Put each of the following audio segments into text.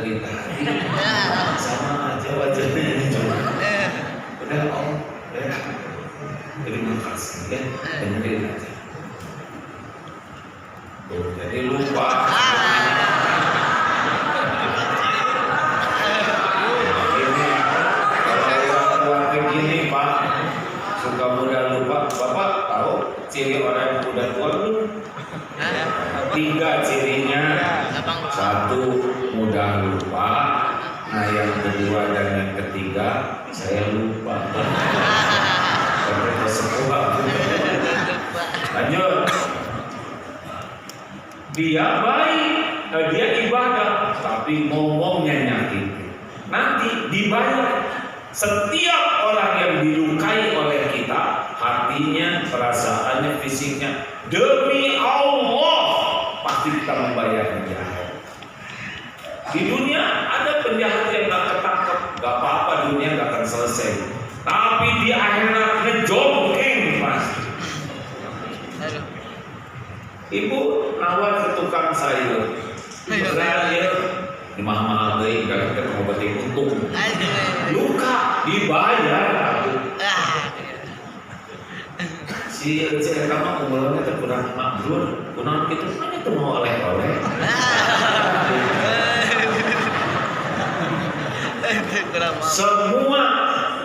dari tadi sama aja wajahnya ini coba. Udah om, udah. Terima kasih ya, dengerin aja. Tuh, jadi lupa. Begini Pak, suka mudah lupa. Bapak tahu ciri orang yang mudah tua itu? 3 cirinya. 1, mudah lupa. Nah yang kedua dan yang ketiga saya lupa. Sampai kesepuh. Lanjut. Dia baik, dia ibadah, tapi ngomongnya nyakit. Nanti dibayar. Setiap orang yang dilukai oleh kita, hatinya, perasaannya, fisiknya, demi Allah pasti kita membayarnya di akhirat. Di dunia ada penjahat yang gak ketangkep, gak apa-apa, dunia gak akan selesai. Tapi di akhirat ngejongkeng pasti. Ibu nawar ke tukang sayur, di mahal-mahal deh, gak kita ngobatin untung. Luka dibayar. Si kamu umurnya itu kurang makmur, kurang itu kan itu mau oleh-oleh. Semua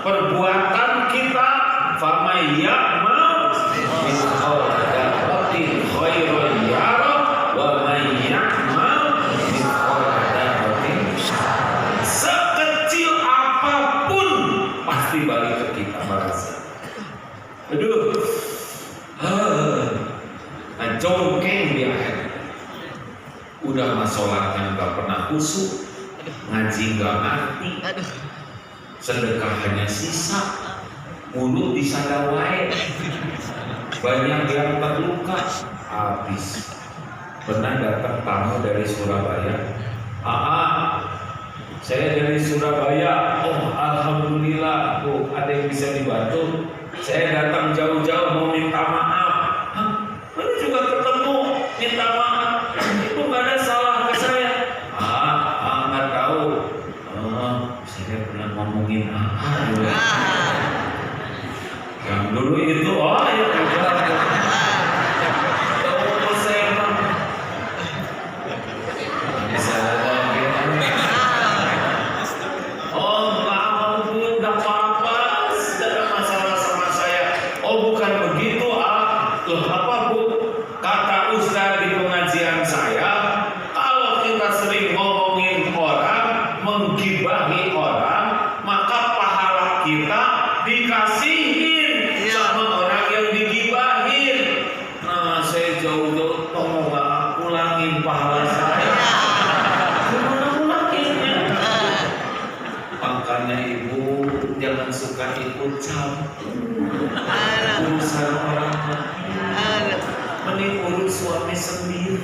perbuatan kita famayya mau mithqalatin khairan yara wa may ya'mal mithqalatin sekecil apapun pasti balik ke kita balasan. Aduh, jongkeng di akhir. Udah mah sholatnya nggak pernah khusyuk, ngaji nggak ngerti, sedekah hanya sisa, mulut disadawai, banyak yang terluka, habis. Pernah datang tamu dari Surabaya, saya dari Surabaya, oh alhamdulillah, oh ada yang bisa dibantu. Saya datang jauh-jauh mau minta maaf. Ini juga ketemu minta maaf. Itu nggak ada salah ke saya. Nggak tahu. Saya pernah ngomongin yang dulu itu, ya suka ikut campur urusan orang lain, mending urus suami sendiri.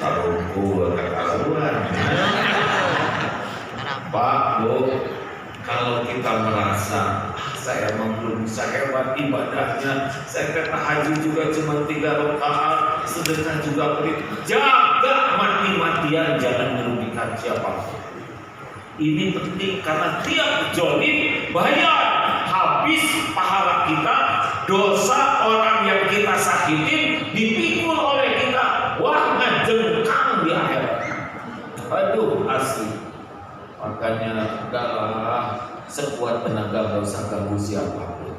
Taruhku ketahuan. Pak, Bu, kalau kita merasa saya belum bisa hebat ibadahnya, saya kata haji juga cuma 3 rakaat, sedekah juga pelit, jaga mati-matian, jangan merugikan siapapun. Ini penting karena tiap jolim bayar, habis pahala kita, dosa orang yang kita sakitin dipikul oleh kita, wah ngejengkang di akhirat. Aduh asli. Makanya udahlah, sekuat tenaga gak usah ganggu siapapun.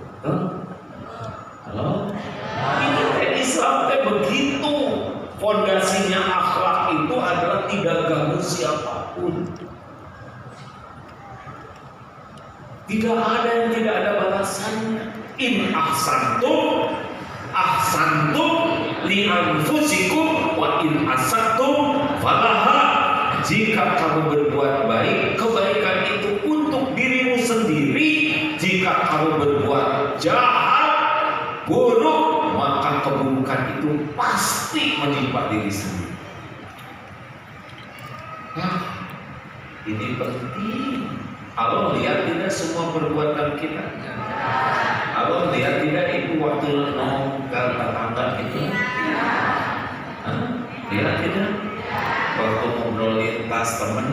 Halo? Ini Islam begitu. Fondasinya akhlak itu adalah tidak ganggu siapapun. Tidak ada yang tidak ada balasannya. In ahsantum li anfusikum wa in asatum falaha. Jika kamu berbuat baik, kebaikan itu untuk dirimu sendiri. Jika kamu berbuat jahat, buruk, maka keburukan itu pasti menimpa diri sendiri. Nah, ini penting. Allah lihat tidak semua perbuatan kita? Allah lihat tidak itu waktu nongkar tetangga itu? Ya tidak? Waktu ngobrol lintas temen,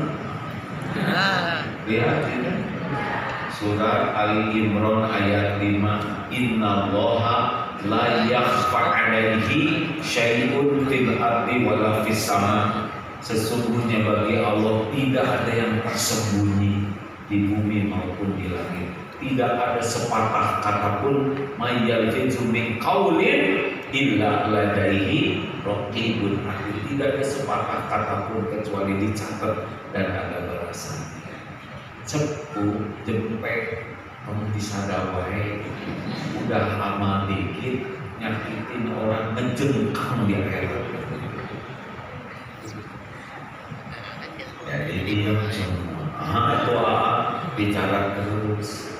ya tidak? Surat Ali Imran ayat 5, Innallaha la yakhfa 'alaihi syai'un fil ardi wala fis sama. Sesungguhnya bagi Allah tidak ada yang tersembunyi di bumi maupun di langit. Tidak ada sepatah kata pun may yalfizu min qaulin illa ladaihi raqibun atid. Tidak ada sepatah kata pun kecuali dicatat dan ada balasannya. Cepu jempek kamu disadawai udah lama dikit nyakitin orang ngejengkang di akhirat. Jadi diam semua. Itu bicara terus.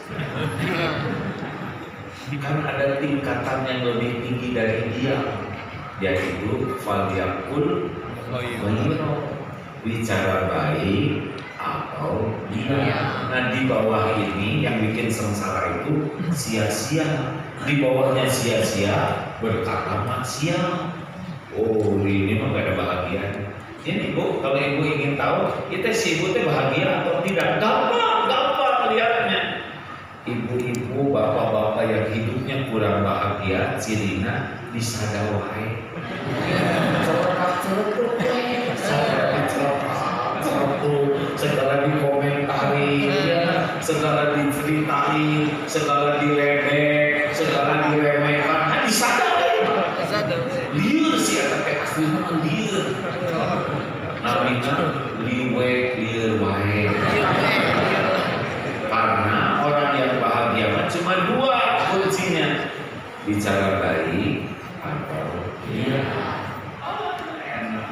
Kan ada tingkatan yang lebih tinggi dari dia, yaitu falyakul khairan, bicara baik atau dia. Nah di bawah ini yang bikin sengsara itu sia-sia, di bawahnya sia-sia berkata maksiat. Oh ini mah gak ada bahagia. Ini Bu, kalau Ibu ingin tahu kita si Ibu teh bahagia atau tidak, gampang lihatnya. Ibu-ibu, bapak-bapak yang hidupnya kurang bahagia, cirinya disadawai. Segala dikomentari, segala diceritain, segala diledek, segala diremehkan, disadawai. Liur sih eta teh aslinya mah liur. Namanya liwek liur wae. Karena orang yang bahagia mah cuma dua kuncinya, bicara baik atau iya. Enak.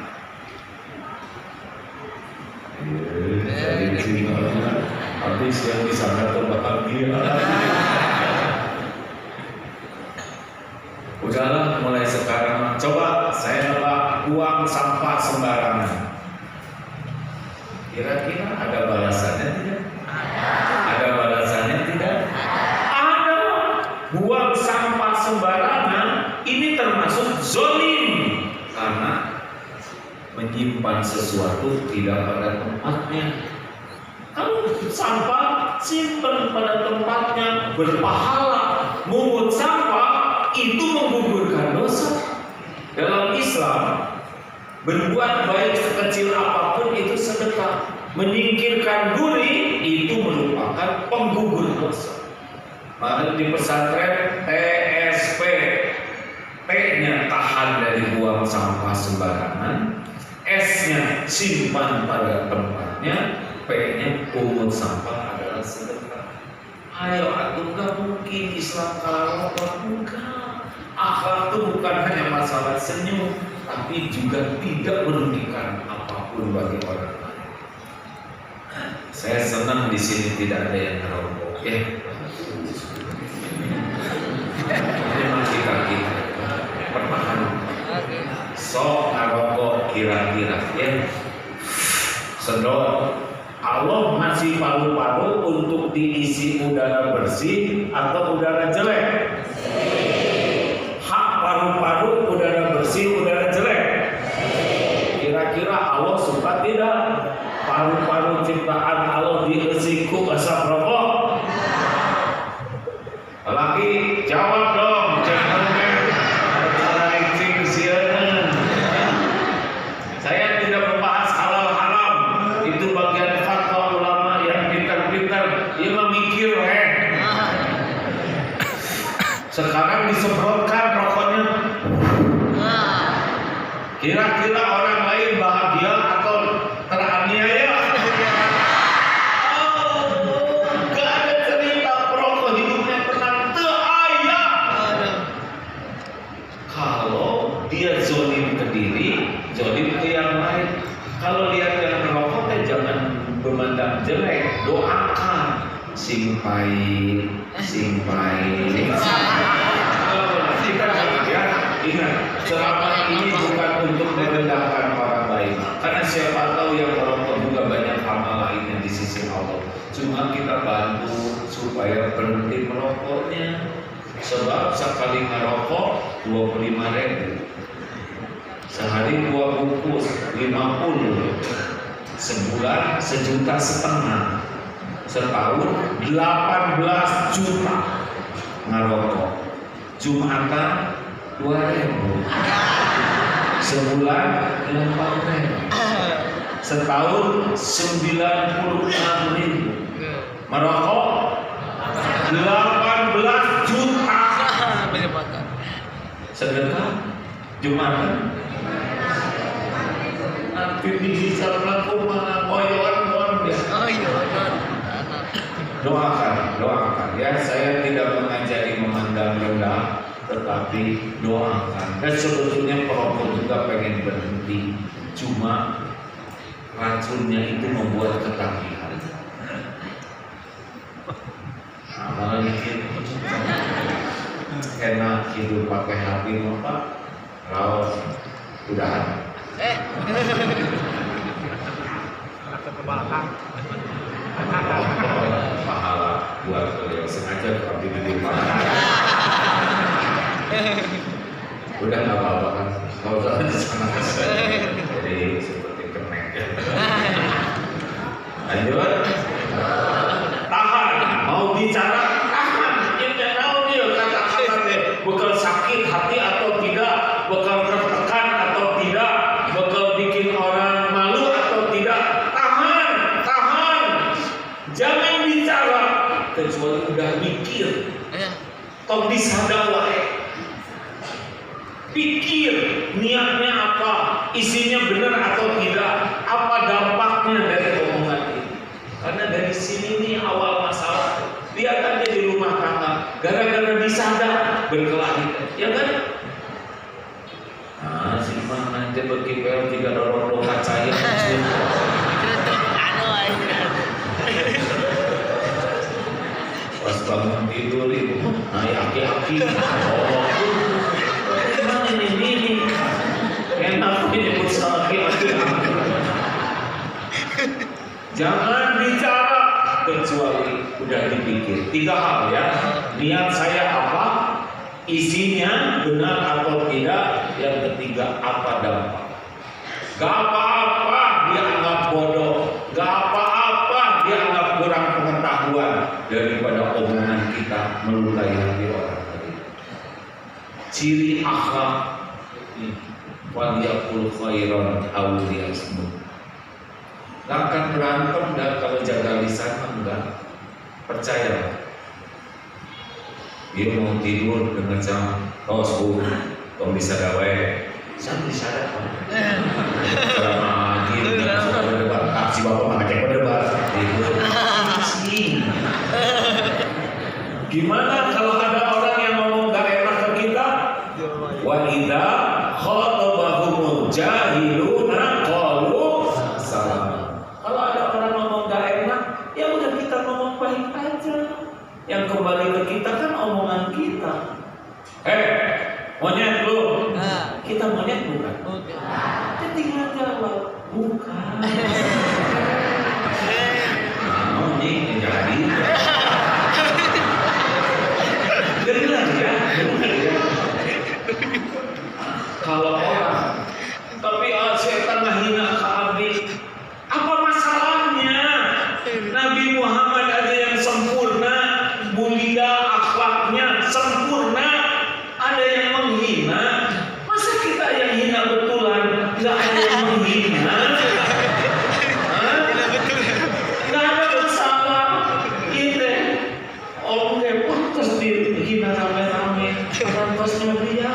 Habis yang di sana tuh bahagia. Udahlah, mulai sekarang coba saya nolak buang sampah sembarangan. Kira-kira ada balasannya tidak? Ada balasannya tidak? Ada. Buang sampah sembarangan ini termasuk zolim karena menyimpan sesuatu tidak pada tempatnya. Kalau sampah simpan pada tempatnya berpahala, mungut sampah itu menggugurkan dosa. Dalam Islam, berbuat baik sekecil apapun itu sedekah. Menyingkirkan duri itu merupakan penggugur dosa. Maka di pesantren TSP, T-nya tahan dari buang sampah sembarangan, S-nya simpan pada tempatnya, P-nya pungut sampah adalah sedekah. Ayo atuh, gak mungkin Islam kalau enggak. Akhlak itu bukan hanya masalah senyum, tapi juga tidak merugikan apapun bagi orang lain. Saya senang di sini tidak ada yang ngerokok, ya. Memang kita pertahanan. Sok ngerokok kira-kira, ya. Sedot. Allah masih paru-paru untuk diisi udara bersih atau udara jelek? Hak paru-paru udara bersih, udara jelek? Kira-kira Allah suka tidak paru-paru ciptaan Allah diisi ku asap rokok? Lagi jawab dong, jangan saya tidak membahas halal haram, itu bagian fatwa ulama yang pintar-pintar, dia memikir sekarang disemprotkan rokoknya. Kira-kira orang lain bahagia atau teraniaya? Gak ada cerita perokok hidupnya pernah teraya. Kalau dia zolim ke diri, zolim ke yang lain. Kalau lihat yang merokok, jangan memandang jelek, doakan. Simpai. Kita ya, ingat, ceramah ini bukan untuk merendahkan orang lain. Karena siapa tahu yang merokok juga banyak amal lainnya di sisi Allah. Cuma kita bantu supaya berhenti merokoknya. Sebab sekali merokok 25.000. Sehari 2 bungkus 50, sebulan 1,5 juta, setahun 18 juta ngerokok. Jumatan 2.000, sebulan 8.000, setahun 96.000, merokok 18 juta. Sedekah Jumatan nanti bisa melakukan koyon dia. Doakan ya. Saya tidak mengajari memandang rendah, tetapi doakan. Dan sebetulnya perokok juga pengen berhenti, cuma racunnya itu membuat ketagihan. Nah, malah mikir enak hidup pakai HP apa? Kalau udahan. Pahala buat beliau sengaja tapi di pahala. Udah nggak apa-apa kan? Kalau udah di sana jadi seperti kemek ya. Lanjut. Tahan. Mau bicara tahan. Kita tahu dia kata-katanya bakal sakit hati atau tidak, bakal tertekan atau tidak, bakal bikin orang malu atau tidak. Tahan. Jangan bicara kecuali udah mikir. Tong disadar wae. Pikir niatnya apa, isinya benar atau tidak, apa dampaknya dari omongan ini. Karena dari sini nih awal masalah. Lihat aja di rumah tangga, gara-gara disadar berkelahi, ya kan? Nah, si mah nanti berkipel 3 dorong kacanya. Pas bangun tidur itu, aki-aki, ini enak ini aki-aki. Jangan bicara kecuali udah dipikir. 3 hal ya. Niat saya apa? Isinya benar atau tidak? Yang ketiga, apa dampak? Gak apa-apa dianggap bodoh, gak apa-apa dianggap kurang pengetahuan daripada omongan kita melukai hati orang lain. Ciri akhlak waliyakul khairan aw liyasmut. Gak akan berantem dah kalau jaga lisan enggak. Percaya. Dia mau tidur dengan jam subuh, kalau bisa gawe, saya bisa dapat. Selama dia suka berdebat, si bapak mengajak berdebat, tidur. Gimana kalau ada orang yang ngomong gak enak ke kita? Wa idza khatabahumul jahiluna qalu salam. Kalau ada orang ngomong gak enak, ya udah kita ngomong baik aja. Yang kembali ke kita kan omongan kita. Monyet lu. Kita monyet bukan? Kita tinggal jawab bukan. Ini jadi. Dengar ya. Kalau orang tapi setan menghina ke Abi, apa masalahnya? Nabi Muhammad aja yang sempurna, mulia akhlaknya sempurna, ada yang menghina. Masa kita yang hina betulan, nggak ada yang menghina? Nggak ada masalah. Ini oke pantas dihina rame-rame, pantasnya dia.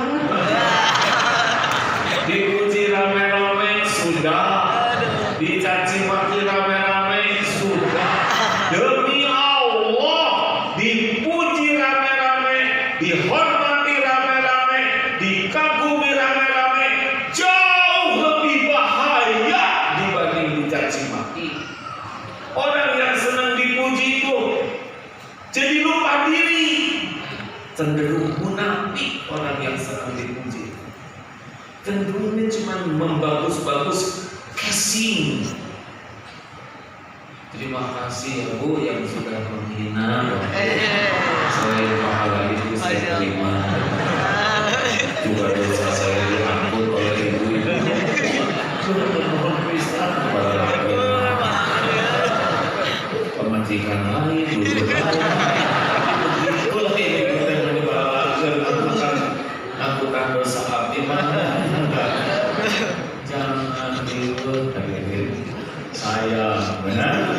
Dipuji rame-rame sudah, dicaci maki rame-rame sudah. Demi Allah, dipuji rame-rame, dihormati rame-rame, dikagumi rame-rame, jauh lebih bahaya dibanding dicaci maki. Orang yang senang dipuji itu jadi lupa diri, cenderung munafik. Orang yang senang dipuji cenderungnya cuma membagus-bagus casing. Terima kasih ya Bu yang sudah menghina. Saya pahala itu saya terima. Juga dosa saya diampun oleh ibu-ibu. jangan ribut saya benar.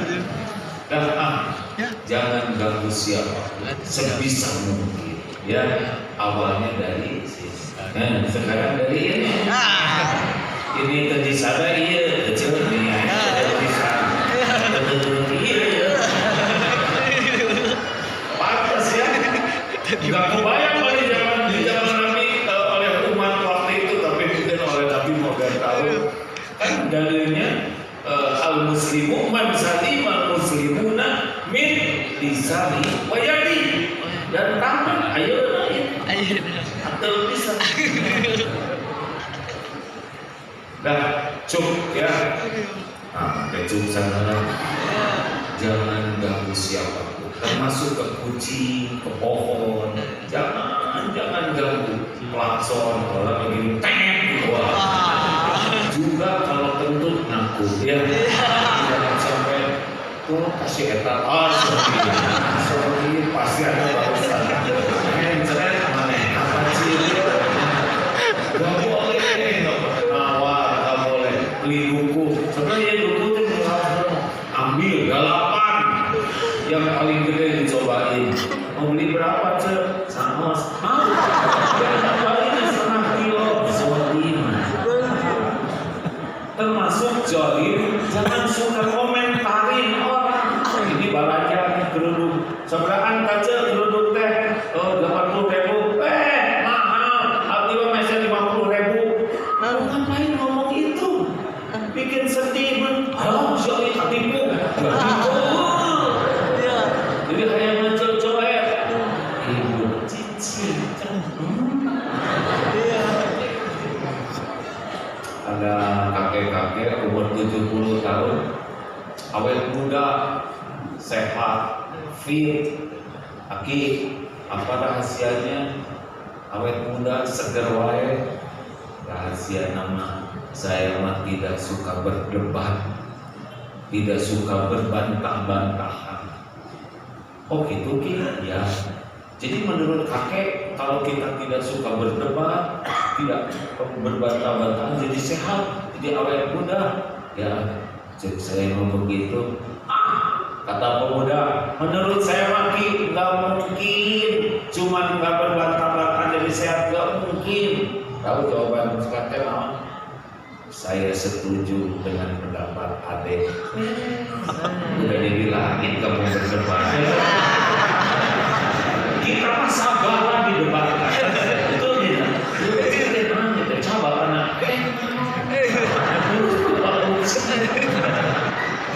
Jangan ganggu siapa sebisa mungkin. Ya, awalnya dari sini. Sekarang dari ini. Ini tadi sada iya, kecil nih. Tadi sada. Iya. Pantas ya. Gak kebayang kali di zaman Nabi oleh umat waktu itu, tapi mungkin oleh Nabi modern tahu. Kan dalilnya al-muslimu man salima muslimuna min lisani wa yadi, dan tangan ayo atau bisa. Dah cukup ya. Cukup sana. Jangan ganggu siapapun, termasuk ke kucing, ke pohon. Jangan ganggu. Klakson kalau begini juga kalau kentut ngaku ya. Jangan sampai tuh kasih etat seperti pasti ada barusan. Internet mana apa sih? Gak boleh nawar, gak boleh beli buku. Sebenarnya buku itu ambil galapan yang paling gede dicobain. Mau beli berapa cek? Sama mau. Termasuk jolim, jangan suka komentarin orang. Ini balanya kerudung seberaan kaca kerudung teh 80.000, mahal. Artinya masih 50.000. Lalu ngapain ngomong itu? Bikin sedih jolim hatimu. Jadi hanya mencocoet. Ibu cici. Ada kakek-kakek umur 70 tahun, awet muda, sehat, fit, aki, apa rahasianya? Awet muda, seger wae. Rahasia nama saya mah tidak suka berdebat, tidak suka berbantah-bantahan. Oh gitu ya. Jadi menurut kakek, kalau kita tidak suka berdebat, tidak berbantah-bantahan, jadi sehat, jadi awet muda. Ya, saya mau begitu. Kata pemuda, menurut saya maki nggak mungkin, cuman nggak berbantah-bantahan jadi sehat, nggak mungkin. Tahu jawaban kakek apa? Saya setuju dengan pendapat adek. Udah dibilangin kamu berdebat. Kita mah sabarlah didebatkan. Betul tidak? Coba anak.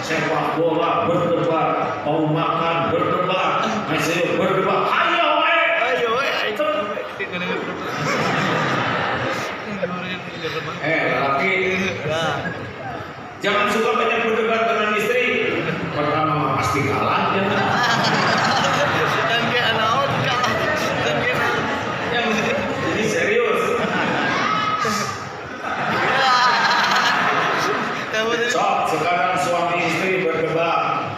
Sepak bola berdebat, mau makan berdebat, masih berdebat. Ayo laki, jangan suka banyak berdebat dengan istri. Pertama pasti kalah ya. Jadi serius. Sok sekarang suami istri berdebat.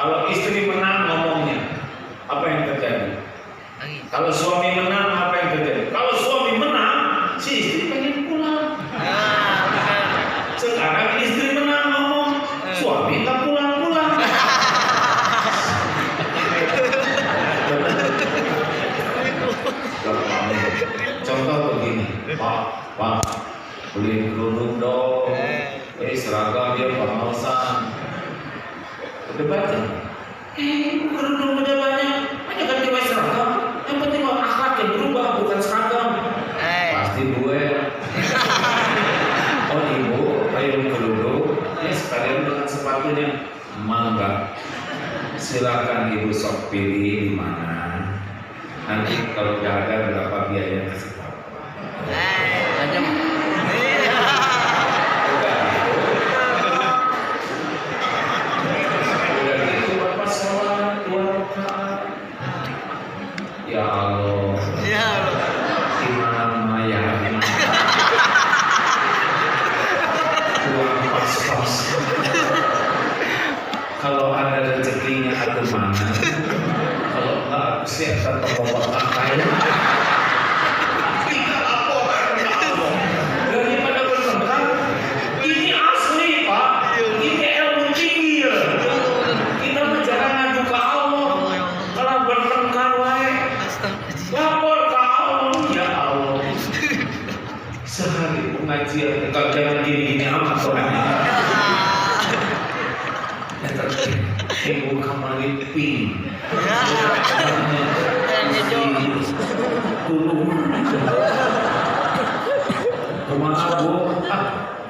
Kalau istri menang ngomongnya, apa yang terjadi? Kalau suami menang, apa yang terjadi? Kalau suami menang, si istri pengen pulang. Sekarang istri menang ngomong, suami tak pulang-pulang. Contoh begini, Pak, beli kerudung dong. Seragam dia pengalasan. Berdebat. Kerudung udah banyak kan dia pakai seragam. Yang penting akhlak yang berubah, bukan seragam. Pasti gue. Oh ibu, ayo kerudung. Sekalian dengan sepatunya. Mangga. Silakan ibu sok pilih di mana. Nanti kalau udah ada berapa biaya kasih tahu. Udah gitu bapak sholat 2 rakaat. Ya Allah. Gimana Maya? Uang pas-pas. Kalau ada rezekinya aku mana? Kalau enggak aku siapkan bapak kakaknya. Tidak apa Allah. Daripada pengajian jangan gini-gini amat soalnya. Ibu kemarin ping. Tulung. Kemana bu?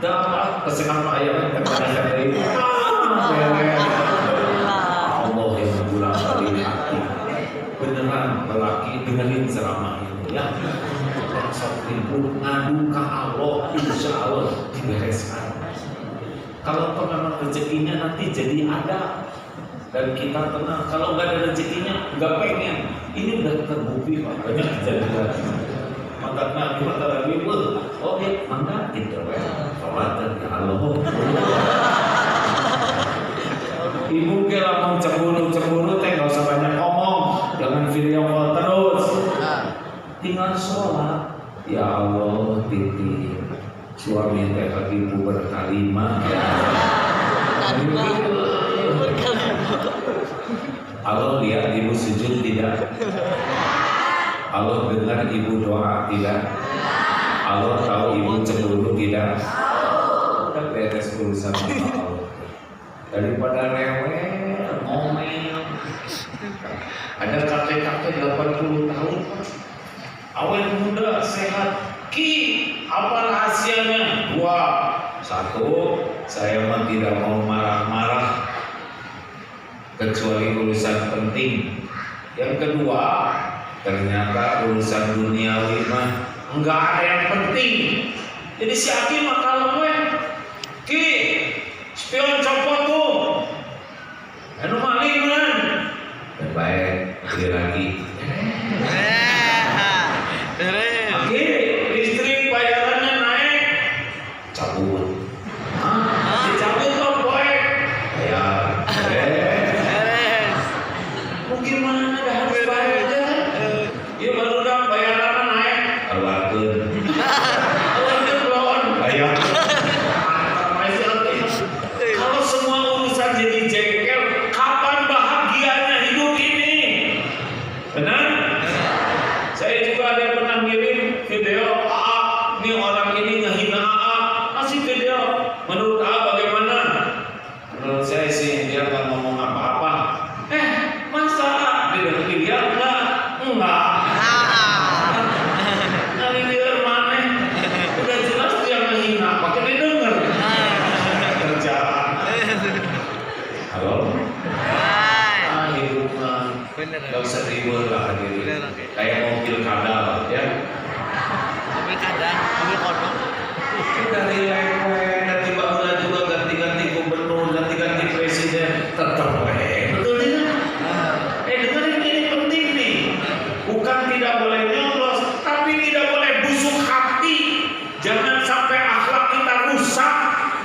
Dah kesenang ayam kepada dari. Allah yang pulang dari hati. Beneran lelaki dengerin ceramah ini ya. Sok ibu ngadu ke Allah, insya Allah dibereskan. Kalau memang rezekinya nanti jadi ada dan kita tenang. Kalau nggak ada rezekinya nggak pengen. Ini udah terbukti Pak, banyak kejadian. Maka Nabi kata lagi, oh ya mana kita sholat ya Allah. Ibu kira mau cemburu teh nggak usah banyak ngomong, jangan video call terus. Tinggal sholat. Ya Allah titip suami teh lagi berkalimah. Allah lihat ibu sujud tidak? Allah dengar ibu doa tidak? Allah tahu ibu cemburu tidak? Udah beres urusan sama Allah. Daripada rewel, ngomel. Ada kakek-kakek 80 tahun, awet muda, sehat. Ki, apa rahasianya? 2. 1, saya mah tidak mau marah-marah kecuali urusan penting. Yang kedua, ternyata urusan duniawi mah enggak ada yang penting. Jadi si Aki mah kalau gue, Ki, spion copot tuh, anu maling kan? Baik, dia lagi. Aki, listrik bayarannya naik, cabut. Dicabut kok boy, bayar. Gimana dah harus bayar aja? Ya baru dah bayarannya naik, keluarkan. Keluarkan belum bayar. Kalau semua urusan jadi jengkel, kapan bahagianya hidup ini? Benar? Saya juga ada yang pernah ngirim video AA, ini orang ini ngehina AA, kasih video. Menurut AA bagaimana? Menurut saya sih dia nggak ngomong apa-apa. Masa dia enggak? Kali dia mana? Udah jelas dia menghina, pakai didengar. Kerjaan. Halo? Hidup mah nggak usah ribut lah hadirin. Kayak mobil kadal ya. Mobil kadal, mobil kodok. Dari lewe, nanti bahulah juga ganti-ganti gubernur, ganti-ganti presiden, tetap betul tidak? Dengerin ini penting nih. Bukan tidak boleh nyoblos, tapi tidak boleh busuk hati. Jangan sampai akhlak kita rusak,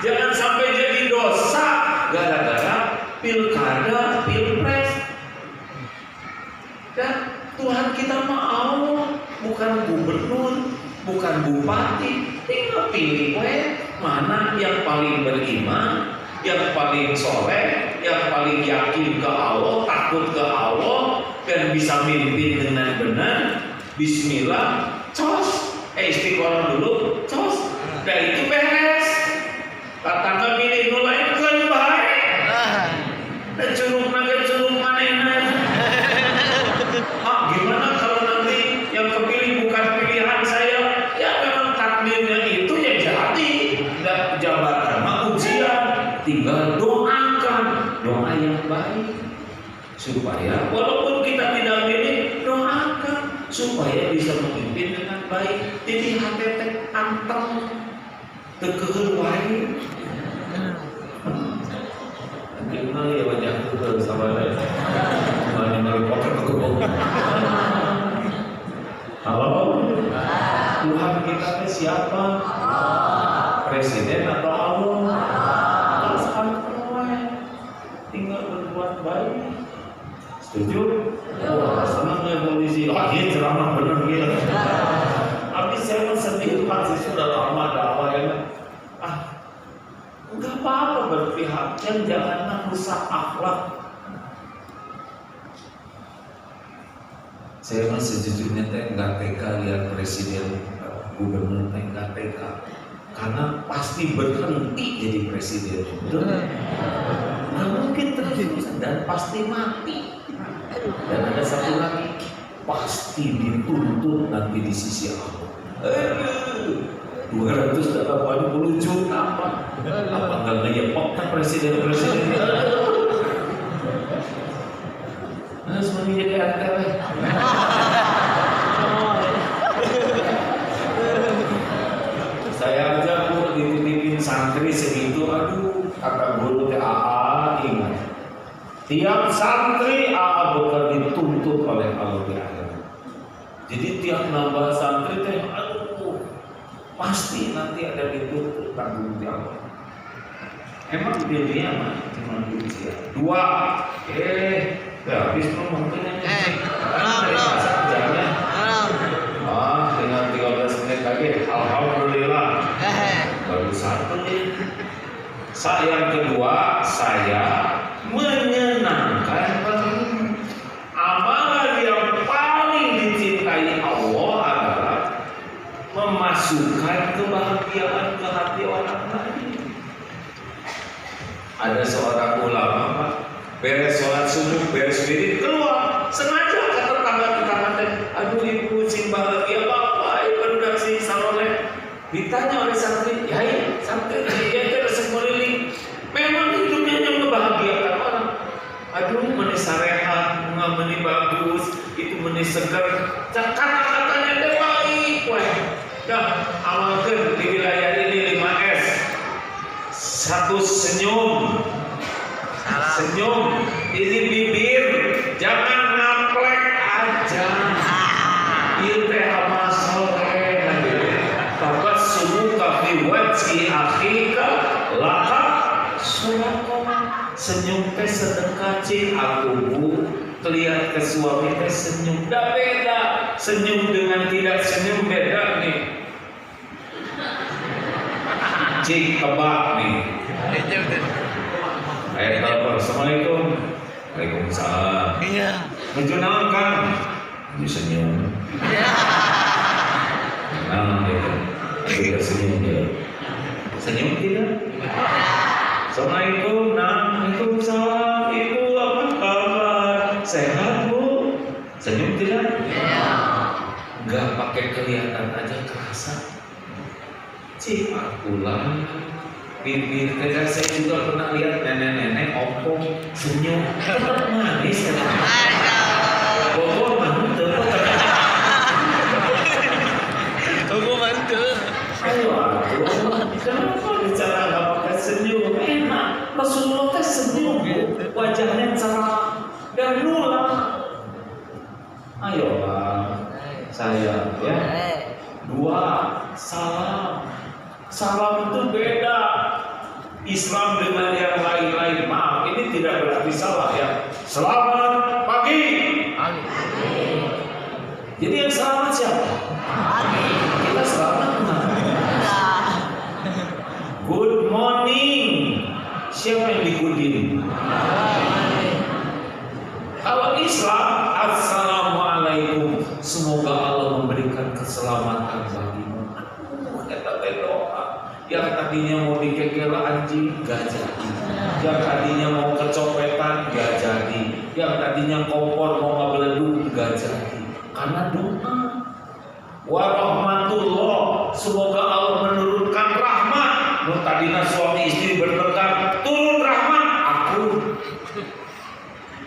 jangan sampai jadi dosa gara-gara pilkada, pilpres. Dan Tuhan kita mau bukan gubernur, bukan bupati. Tinggal pilih mana yang paling beriman, yang paling soleh, yang paling yakin ke Allah, takut ke Allah, dan bisa mimpin dengan benar. Bismillah, cos, istiqomah dulu, cos, dan itu beres. Katakan milih nulain kan baik. Dan curug mana? Gimana kalau nanti yang kepilih bukan pilihan saya? Ya memang takdirnya itu ya jadi. Dan jabatan mah ujian. Tinggal doakan doa yang baik supaya walaupun kita tidak milih, doakan supaya bisa memimpin dengan baik. Jadi hati anteng tekeuheun wae. Gimana ya wajah itu sama saya. Mana mau poker kebong. Halo. Tuhan kita ini siapa? Presiden atau Allah? Tinggal berbuat baik. Setuju? Senang ya polisi. Dia ceramah benar gitu. Habis saya sedih pasti sudah lama dakwah ya. Enggak apa-apa berpihak, jangan rusak akhlak. Saya mah sejujurnya teh nggak tega lihat presiden, gubernur teh nggak tega. karena pasti berhenti jadi presiden. Betul? Nggak mungkin terus dan pasti mati. Dan ada satu lagi, pasti dituntut nanti di sisi Allah. 280 juta apa nggak ngeyepok kan presiden semuanya jadi RT. Saya aja Bu dititipin santri segitu, aduh kata guru AA ingat, tiap santri AA bakal dituntut oleh Allah di akhirat. Jadi tiap nambah santri teh aduh pasti nanti ada dituntut tanggung jawab. Emang dunia mah cuma ujian. 2 habis mungkin jamnya tinggal 13 menit lagi. Alhamdulillah baru 1 nih. Yang kedua, saya menyenangkan amalan yang paling dicintai Allah adalah memasukkan kebahagiaan ke hati orang lain. Ada seorang ulama Pak, beres sholat subuh, beres wirid, keluar sengaja ke tetangga-tetangga, aduh ibu sing bahagia bapak, ibu udah sing saloleh. Ditanya oleh santri, yai santri dia resep meliling, memang hidupnya yang membahagiakan orang. Aduh meni sarehat, bunga meni bagus, itu meni seger, kata-katanya dia baik, dah amalkan di wilayah ini 5S. 1 senyum, ini bibir, jangan ngaplek aja. Ieu teh amal soleh. Tabassumuka fi wajhi akhika laka shadaqah. Senyum teh sedekah cing aku lihat ke suami teh senyum. Dah beda. Senyum dengan tidak senyum beda nih. Cik kebak nih. Ayat telepon, assalamualaikum. Waalaikumsalam. Iya. Menjunaun kan? Senyum. Iya. Nah, itu. Tidak senyum dia. Senyum tidak? Assalamualaikum. Waalaikumsalam. Ibu apa kabar? Sehat Bu? Senyum tidak? Iya. Enggak pakai kelihatan aja kerasa. Cik akulah bibir teh saya juga pernah lihat nenek-nenek opong senyum tetap manis. Bogor mantep. Bogor mantep. Ayo kenapa bicara nggak pakai senyum? Enak. Rasulullah teh senyum, wajahnya cerah dan nular. Ayolah saya ya. 2 salam. Salam itu beda. Islam dengan yang lain-lain. Maaf, ini tidak berarti salah ya. Selamat pagi. Jadi yang selamat siapa? Kita selamat kemana? Good morning. Siapa yang digudin? Kalau Islam, assalamualaikum. Semoga Allah memberikan keselamatan bagimu. Kita berdoa. Yang tadinya mau dikekel anjing, gak jadi. Yang tadinya mau kecopetan, gak jadi. Yang tadinya kompor mau ngabeleduk, gak jadi. Karena doa. Warahmatullah, semoga Allah menurunkan rahmat. Nur tadinya suami istri bertengkar, turun rahmat aku.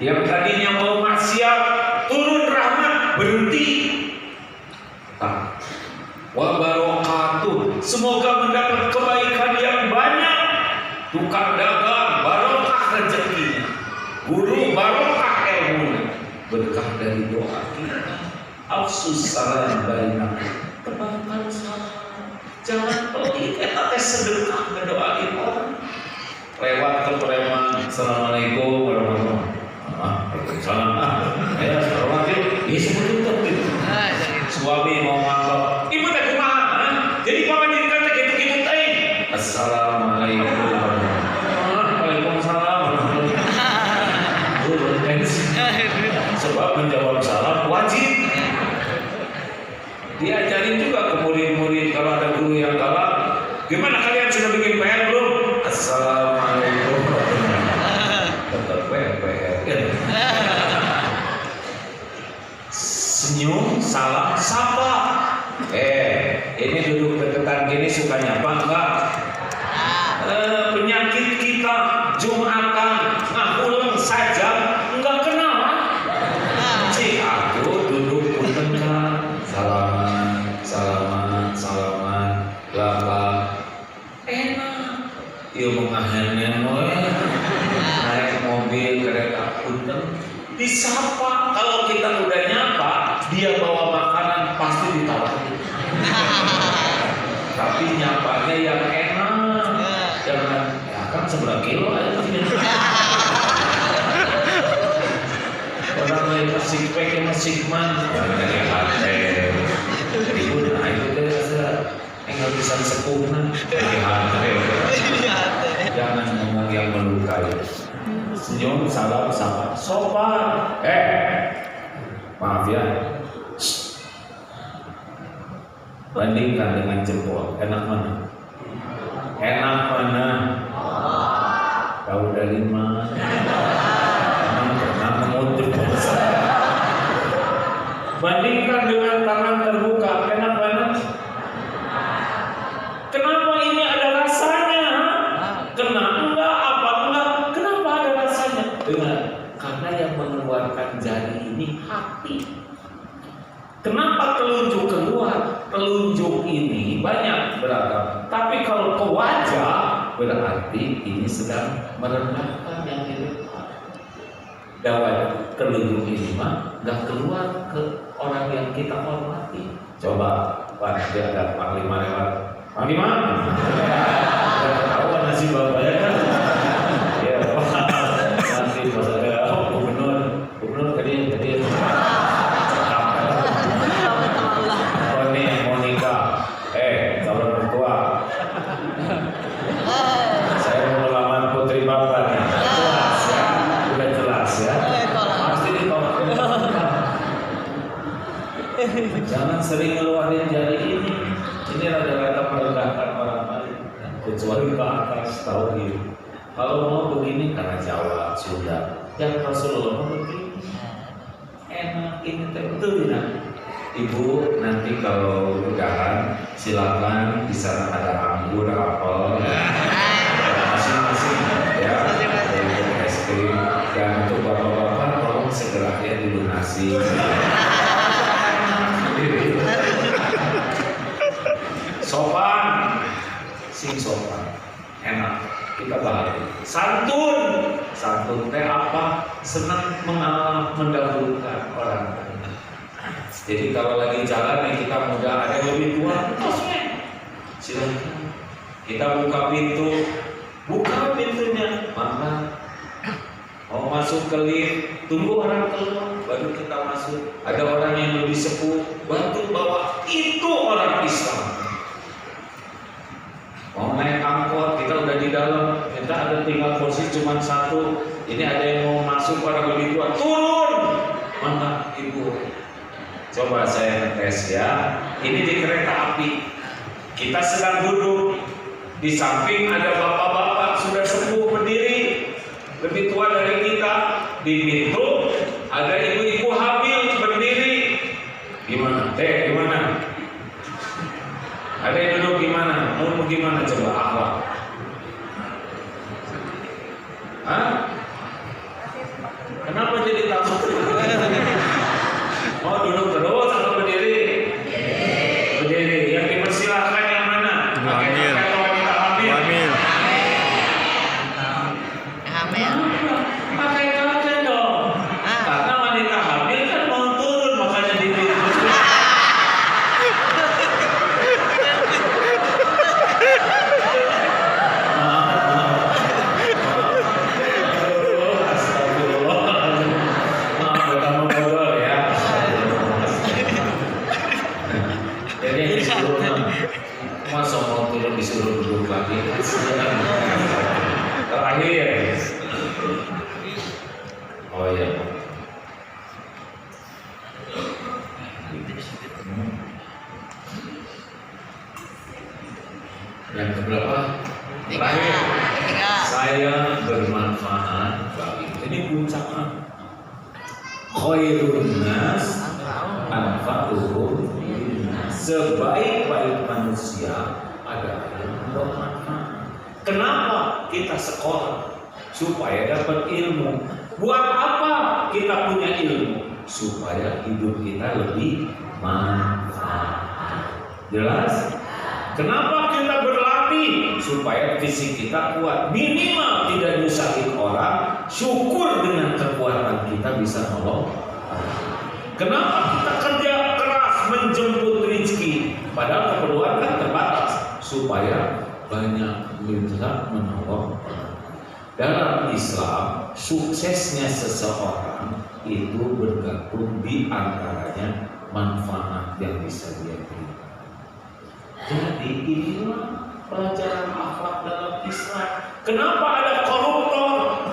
Yang tadinya mau maksiat, turun rahmat, berhenti. Wabarakatuh, semoga mendapat kebaikan yang banyak. Tukang dagang barokah rezekinya, guru barokah ilmunya, berkah dari doa kita. Afsus salam bainakum, tebarkan salam, jangan pelit. Eta teh sedekah ngedoain orang. Lewat ke preman, assalamualaikum warahmatullahi wabarakatuh. Waalaikumsalam. Ya, assalamualaikum. Ini sebutin tuh. Suami mau ngambek, ibu teh kumaha? Jadi papa jadi kata gitu-gitu teh. Assalamualaikum warahmatullahi wabarakatuh. Sebab menjawab salam wajib. Diajarin juga ke murid-murid kalau ada guru yang galak, gimana sudah bikin PR belum? Assalamualaikum. Tetap PR. Senyum, salam, sapa. Ini duduk deketan gini suka nyapa enggak? Penyakit kita Jumatan ngahulang saja enggak kenal. Si aku duduk punten salaman, lapa. Enak. Ieu mengahennya naik mobil kereta punten disapa. Kalau kita udah nyapa, dia bawa makanan pasti ditawarin. Tapi nyapanya yang enak. Jangan, ya kan 11 kilo aja. Orang lain masih pakai masih man. Dari hati. Jadi udah itu deh rasa. Enggak bisa sempurna. Dari hati. Jangan ngomong yang melukai. Senyum, salam, sapa, sopan. Maaf ya. Bandingkan dengan jempol, enak mana? Enak mana? Tahu dari mana? Emang pernah mengutuk saya. Bandingkan dengan tangan terbuka, enak mana? Kenapa ini ada rasanya? Kenapa enggak? Apa enggak? Kenapa ada rasanya? Dengar, karena yang mengeluarkan jari ini hati. Kenapa telunjuk keluar? Telunjuk ini banyak beragam. Tapi kalau ke wajah berarti ini sedang merendahkan yang di depan. Dawai telunjuk ini mah nggak keluar ke orang yang kita hormati. Coba, Pak, dia ada Panglima lewat. Panglima? Udah ketahuan nasi bapaknya kan? Ya, nanti pas ada gubernur tadi. Calon mertua. Saya mau melamar putri bapak nih. Jelas ya, udah jelas ya. Pasti ditolak. Jangan sering ngeluarin jari ini. Ini rada-rada merendahkan orang lain. Kecuali ke atas tahu gitu. Kalau mau begini karena Jawa sudah. Yang Rasulullah mau begini. Enak ini betul tidak? Ibu nanti kalau udahan silakan di sana ada anggur, apel, masing-masing ya, es krim. Dan untuk bapak-bapak tolong segera ya dilunasi. Sopan, sopan, enak. Kita bahagia. Santun teh apa? Senang mendahulukan orang lain. Jadi kalau lagi jalan nih kita muda ada yang lebih tua, silakan. Kita buka pintunya, maka mau masuk ke lift, tunggu orang keluar, baru kita masuk. Ada orang yang lebih sepuh, bantu bawa, itu orang Islam. Mau naik angkot, kita udah di dalam, kita ada tinggal kursi cuma satu. Ini ada yang mau masuk orang lebih tua, turun, mana ibu? Coba saya ngetes ya. Ini di kereta api. Kita sedang duduk. Di samping ada bapak-bapak sudah sepuh berdiri, lebih tua dari kita. Di pintu ada ibu-ibu hamil berdiri. Gimana? Gimana? Ada yang duduk gimana? Mau gimana coba akhlak? Kenapa jadi takut? Mau duduk terus atau berdiri? Berdiri. Yang dipersilahkan yang mana? Hamil. Hamil. Pakai kaca dong. Karena wanita hamil kan mau turun makanya di pintu. Masa mau turun disuruh duduk lagi? Terakhir. Oh iya. Yang berapa? Terakhir. Saya bermanfaat bagi. Ini puncaknya. Khairun nas anfa'uhum linnas. Sebaik-baik manusia adalah yang bermanfaat. Kenapa kita sekolah? Supaya dapat ilmu. Buat apa kita punya ilmu? Supaya hidup kita lebih manfaat. Jelas? Kenapa kita berlatih? Supaya fisik kita kuat. Minimal tidak nyusahin orang. Syukur dengan kekuatan kita bisa nolong. Kenapa kita kerja keras menjemput rezeki? Padahal keperluan kan terbatas. Supaya banyak bisa menolong. Dalam Islam, suksesnya seseorang itu bergantung di antaranya manfaat yang bisa dia beri. Jadi inilah pelajaran akhlak dalam Islam. Kenapa ada koruptor?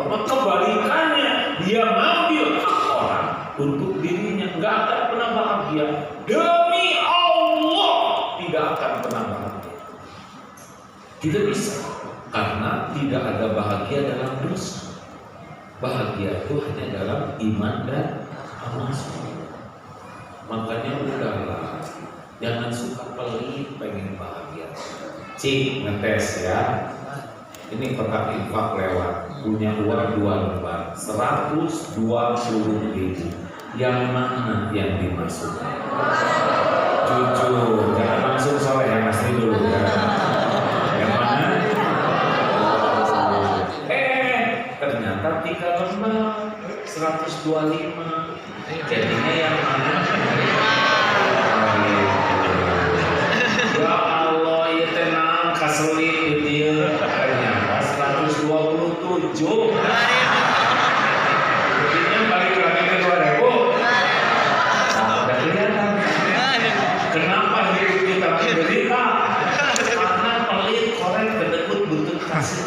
Maka kebalikannya, dia mengambil hak orang untuk dirinya, nggak akan pernah bahagia. Demi Allah tidak akan pernah bahagia. Tidak bisa. Karena tidak ada bahagia dalam dosa. Bahagia itu hanya dalam iman dan amal soleh. Makanya udahlah, jangan suka pelit pengen bahagia. Cik ngetes ya. Ini kotak infak lewat, punya uang 2 lembar, 120.000. Yang mana yang dimasukkan? Jujur, jangan langsung soleh, yang asli dulu ya. Yang mana? Ternyata 3 lembar 125. Jadinya yang mana? Ya Allah, ya tenang kaselit dia. Ternyata 127. Jadinya balik lagi ke 2000. Udah kelihatan. Kenapa hidup kita menderita? Karena pelit, korek, kedekut, butuh kasih.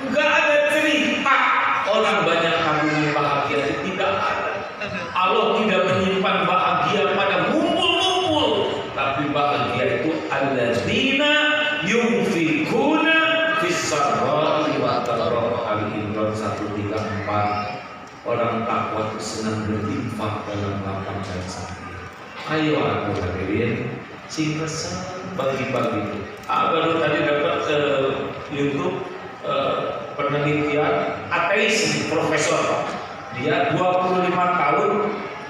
Gak ada cerita orang banyak tabungan bahagia, tidak ada. Allah tidak menyimpan bahagia pada ngumpul-ngumpul, tapi bahagia itu alladzina yunfikuna fis-sarra'i wa dharra'i. Al-Imran 134. Orang takwa itu senang berinfak dalam lapang dan sakit. Ayo aku hadirin, sing pesan bagi-bagi. Baru tadi dapat YouTube penelitian ateis profesor, dia 25 tahun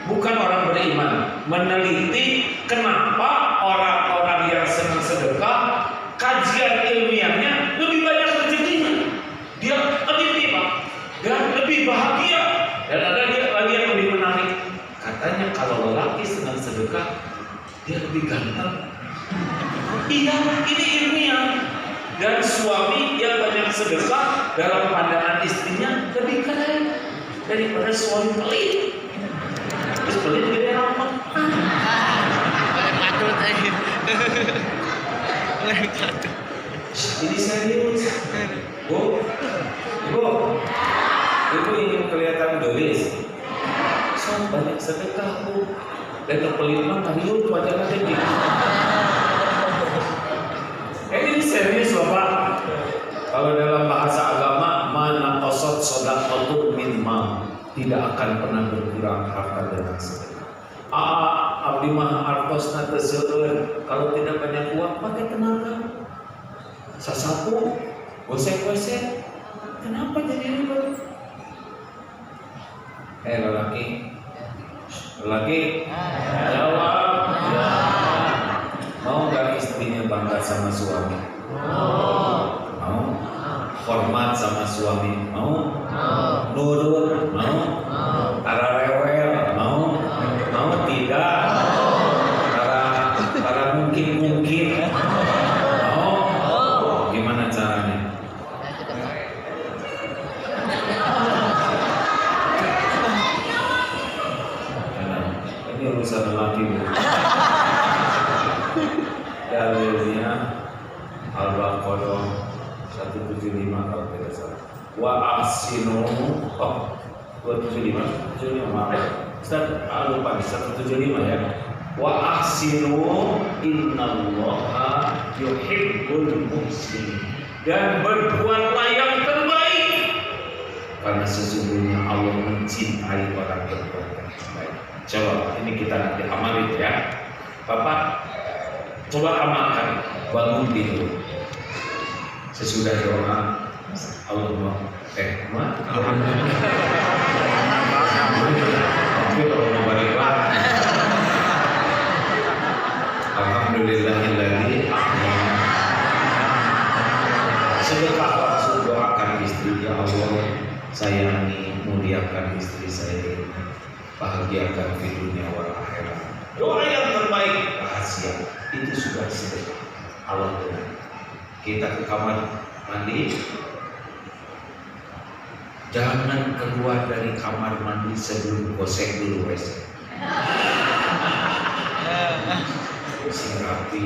bukan orang beriman, meneliti kenapa orang-orang yang senang sedekah kajian ilmiahnya lebih banyak rezekinya, dia lebih Pak, dan lebih bahagia. Dan ada dia lagi yang lebih menarik, katanya kalau lelaki senang sedekah dia lebih ganteng. Iya, ini ilmiah. Dan suami yang banyak sedekah dalam pandangan istrinya lebih keren daripada suami pelit. Terus pelit gede apa? Ini serius. Ibu ingin kelihatan gelis. So banyak sedekah bu. Dan pelit mah kariut wajahnya jadi. Ini serius loh Pak. Kalau dalam bahasa agama, mana qasad shadaqatu min mal, tidak akan pernah berkurang harta dengan sedekah. Abdi mah artosna teu seueur, kalau tidak banyak uang pakai tenaga. Sasapu, gosek-gosek, kenapa jadi ribet? Lelaki, jawab. Mau nggak istrinya bangga sama suami? Mau? Hormat sama suami? Mau? Nurut? Mau? Tara rewel? Mau? Tidak? Tara mungkin? Mau? Gimana caranya? Ini urusan lelaki bu. Dalilnya Al-Baqarah 175 kalau tidak salah. Wa ahsinu 275 maaf. Ustaz, lupa 175 ya. Wa ahsinu innallaha yuhibbul muhsinin. Dan berbuatlah yang terbaik, karena sesungguhnya Allah mencintai orang berbuat yang terbaik. Coba ini kita nanti amalin ya. Bapak coba amalkan, bangun tidur. Sesudah doa Allahumma Alhamdulillahilladzi sedekah langsung doakan istri, ya Allah sayangi, muliakan istri saya ini, bahagiakan di dunia wal akhirat. Doa yang terbaik rahasia itu sudah sedekah. Allah dengar. Kita ke kamar mandi, jangan keluar dari kamar mandi sebelum gosek dulu WC. Bersih rapi,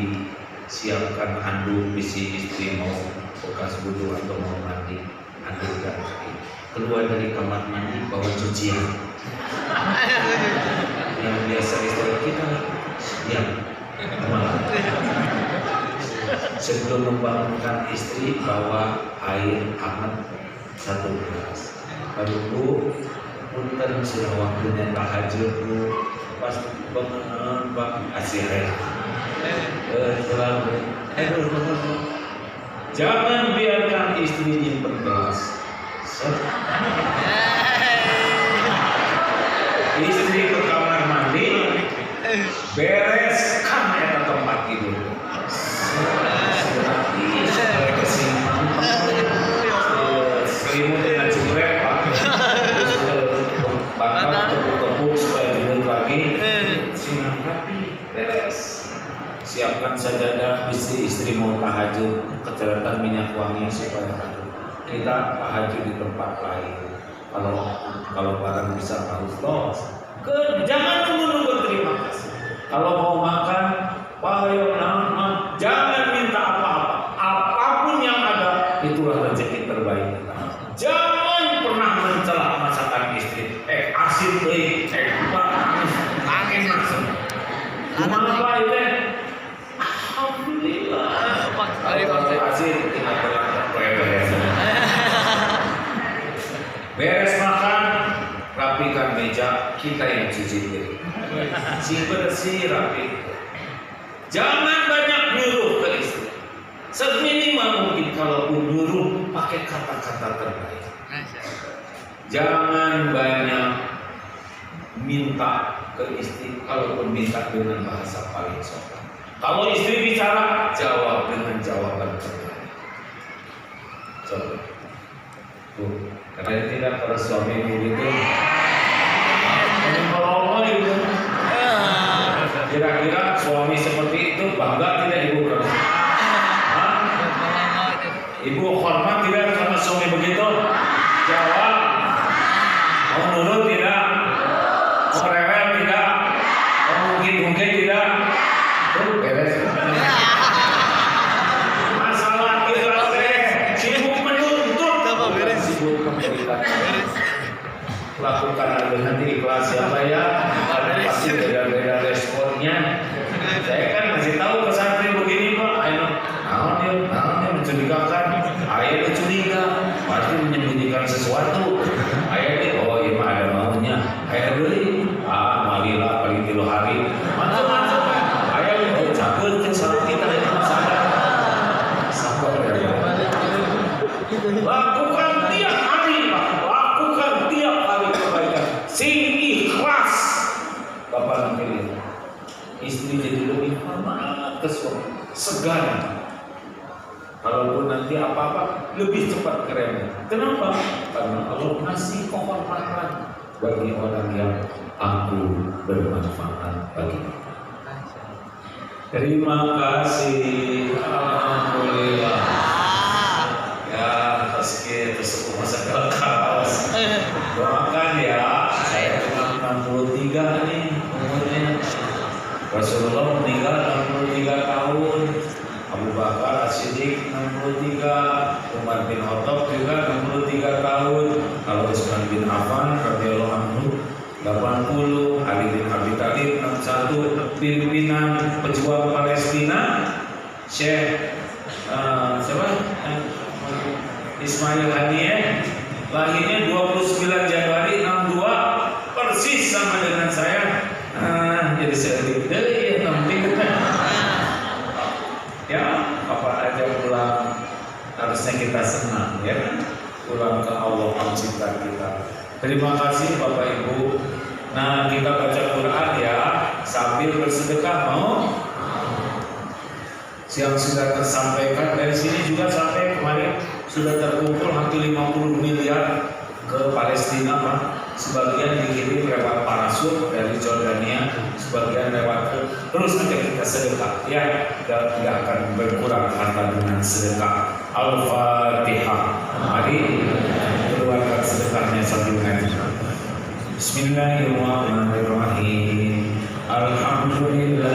siapkan handuk, bisi istri mau bekas wudhu atau mau mandi, handuk dan kaki. Keluar dari kamar mandi bawa cucian. Yang biasa istri kita, yang malam. Sebelum membangunkan istri bawa air hangat 1 gelas. Lalu Bu, punten sudah waktunya tahajud Bu. Pas bangun Pak kasih air. Jangan biarkan istri nyimpen gelas. Istri ke kamar mandi, bereskan eta tempat tidur. Selimut dengan jumlah Pak. Bakal tepuk-tepuk supaya tidur lagi. Sinar rapi, beres. Siapkan sajadah, istri mau tahajud, kecerdasan minyak wangi supaya tahajud. Kita tahajud di tempat lain. Kalau barang bisa harus los. Jangan tunggu terima kasih. Kalau mau makan, jangan minta apa-apa. Apapun yang ada, itulah rezeki terbaik kita. Jangan pernah mencela masakan istri. Asin angin maksud. Kenapa itu? Alhamdulillah. Kalau asin, beres makan, rapikan meja, kita yang cuci piring. Si bersih, rapi. Jangan banyak nyuruh ke istri. Seminimal mungkin kalau nyuruh pakai kata-kata terbaik. Jangan banyak minta ke istri, kalaupun minta dengan bahasa paling sopan. Kalau istri bicara, jawab dengan jawaban terbaik. Coba. Karena tidak para suami begitu. Kalau ibu, kira-kira suami seperti itu bangga tidak ibu? Ibu hormat tidak karena suami begitu? Jawab. Mau nurut tidak? Mau rewel tidak? Mau mungkin tidak? Beres. Masalah kita sibuk menuntut. Sibuk memberikan. Lakukan nanti ikhlas siapa ya? Pasti beda-beda responnya. Saya kan masih tahu pesantren begini Pak. Nah, mencurigakan. Ayah curiga, pasti menyembunyikan sesuatu. Ayah oh iya mah ada maunya. Ayah beli, malilah paling 3 hari. Macam-macam. Ayah cabut ke salah kita sadar. Sabar ya. Lakukan tiap hari, Pak. Lakukan tiap hari kebaikan. Sing ikhlas. Bapak nanti lihat. Istri jadi lebih hormat ke suami, segan. Kalaupun nanti apa-apa lebih cepat keren. Kenapa? Karena Allah ngasih kehormatan bagi orang yang aku bermanfaat bagi. Terima kasih. Alhamdulillah. Ya, meski tersebut masa kaos. Doakan ya. Saya cuma 63 nih umurnya. Rasulullah meninggal 63 tahun. Abu Bakar As-Siddiq 63, Umar bin Khattab juga 63 tahun. Kalau Utsman bin Affan radhiyallahu anhu 80, Ali bin Abi Thalib 61. pimpinan pejuang Palestina Syekh siapa? Ismail Haniyeh, lahirnya 29 Januari 62, persis sama dengan saya. Jadi sedikit dari penting ya, apa aja pulang harusnya kita senang ya kan, pulang ke Allah pencipta kita. Terima kasih Bapak Ibu. Nah, kita baca Quran ya sambil bersedekah, mau? Yang sudah tersampaikan dari sini juga sampai kemarin sudah terkumpul hampir 50 miliar ke Palestina, Pak. Sebagian dikirim lewat parasut dari Jordania, sebagian lewat terus aja kita sedekah ya, tidak akan berkurang harta dengan sedekah. Al-Fatihah. Mari keluarkan sedekahnya sambil ngaji. Bismillahirrahmanirrahim. Alhamdulillah